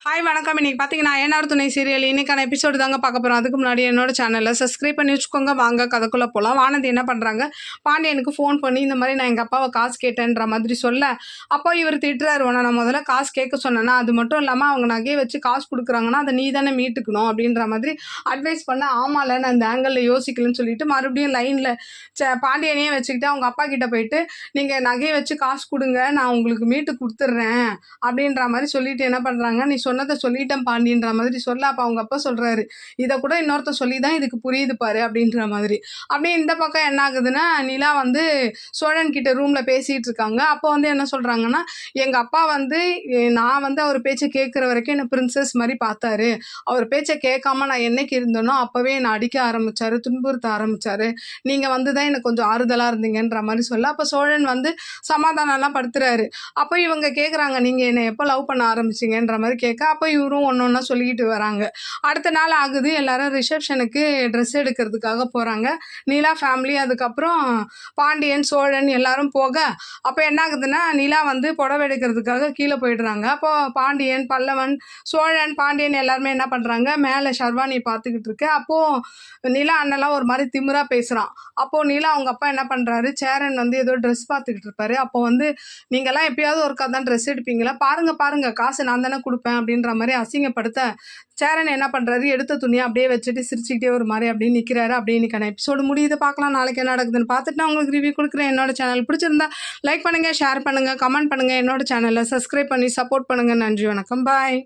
Hi வணக்கம். இன்னைக்கு பார்த்தீங்கன்னா ஏனார் துணை சீரியல் இன்னைக்கான எபிசோடு தாங்க பார்க்க போகிறோம். அதுக்கு முன்னாடி என்னோட சேனலில் சப்ஸ்கிரைப் பண்ணி வச்சுக்கோங்க. வாங்க கதைக்குள்ளே போகலாம். வானதி என்ன பண்ணுறாங்க, பாண்டியனுக்கு ஃபோன் பண்ணி இந்த மாதிரி நான் எங்கள் அப்பாவை காசு கேட்டேன்ற மாதிரி சொல்ல, அப்போ இவர் திட்டுறாரு, உன நான் முதல்ல காசு கேட்க சொன்னேன்னா, அது மட்டும் இல்லாமல் அவங்க நகையை வச்சு காசு கொடுக்குறாங்கன்னா அதை நீ தானே மீட்டுக்கணும் அப்படின்ற மாதிரி அட்வைஸ் பண்ண, ஆமால நான் இந்த ஆங்கிளில் யோசிக்கலன்னு சொல்லிட்டு மறுபடியும் லைனில் பாண்டியனையே வச்சுக்கிட்டு அவங்க அப்பா கிட்ட போயிட்டு நீங்கள் நகையை வச்சு காசு கொடுங்க, நான் உங்களுக்கு மீட்டு கொடுத்துட்றேன் அப்படின்ற மாதிரி சொல்லிட்டு என்ன பண்ணுறாங்க, நீ சொன்னதை சொல்லிட்டேன் பாண்டின்ற மாதிரி சொல்ல, அப்போ அவங்க அப்பா சொல்கிறாரு, இதை கூட இன்னொருத்த சொல்லி தான் இதுக்கு புரியுது பாரு அப்படின்ற மாதிரி. அப்படியே இந்த பக்கம் என்ன ஆகுதுன்னா, நிலா வந்து சோழன் கிட்ட ரூமில் பேசிகிட்டு இருக்காங்க. அப்போ வந்து என்ன சொல்கிறாங்கன்னா, எங்கள் அப்பா வந்து நான் வந்து அவர் பேச்சை கேட்குற வரைக்கும் என்னை பிரின்சஸ் மாதிரி பார்த்தாரு, அவர் பேச்சை கேட்காம நான் என்னைக்கு இருந்தேனோ அப்போவே என்னை அடிக்க ஆரம்பித்தார், துன்புறுத்த ஆரம்பித்தார், நீங்கள் வந்து தான் எனக்கு கொஞ்சம் ஆறுதலாக இருந்தீங்கன்ற மாதிரி சொல்ல, அப்போ சோழன் வந்து சமாதானம்லாம் படுத்துறாரு. அப்போ இவங்க கேட்குறாங்க, நீங்கள் என்னை எப்போ லவ் பண்ண ஆரம்பிச்சிங்கன்ற மாதிரி கேட்க, அப்போ இவரும் ஒன்று ஒன்றா சொல்லிக்கிட்டு வராங்க. அடுத்த நாள் ஆகுது, எல்லாரும் ரிசப்ஷனுக்கு ட்ரெஸ் எடுக்கிறதுக்காக போகிறாங்க. நிலா ஃபேமிலி, அதுக்கப்புறம் பாண்டியன், சோழன் எல்லாரும் போக, அப்போ என்ன ஆகுதுன்னா, நிலா வந்து புடவை எடுக்கிறதுக்காக கீழே போயிடுறாங்க. அப்போ பாண்டியன், பல்லவன், சோழன், பாண்டியன் எல்லாருமே என்ன பண்ணுறாங்க, மேலே ஷர்வானி பார்த்துக்கிட்டு இருக்கு. அப்போது நிலா அண்ணெல்லாம் ஒரு மாதிரி திமிராக பேசுகிறான். அப்போது நிலா அவங்க அப்பா என்ன பண்ணுறாரு, சேரன் வந்து ஏதோ ட்ரெஸ் பார்த்துக்கிட்டு இருப்பாரு. அப்போ வந்து நீங்கள்லாம் எப்பயாவது ஒருக்கா தான் ட்ரெஸ் எடுப்பீங்களா, பாருங்க காசு நான் தானே கொடுப்பேன் அப்படின்ற மாதிரி அசிங்கப்படுத்த, சேரன் என்ன பண்ணுறாரு, எடுத்த துணியை அப்படியே வச்சுட்டு சிரிச்சுக்கிட்டே ஒரு மாதிரி அப்படியே நிற்கிறாரு. அப்படியே இன்னைக்கான எபிசோடு முடியுது. பார்க்கலாம் நாளைக்கு என்ன நடக்குதுன்னு பார்த்துட்டு நான் உங்களுக்கு ரிவ்யூ கொடுக்குறேன். என்னோட சேனல் பிடிச்சிருந்தா லைக் பண்ணுங்கள், ஷேர் பண்ணுங்கள், கமெண்ட் பண்ணுங்கள். என்னோட சேனலை சப்ஸ்கிரைப் பண்ணி சப்போர்ட் பண்ணுங்கள். நன்றி, வணக்கம், பாய்.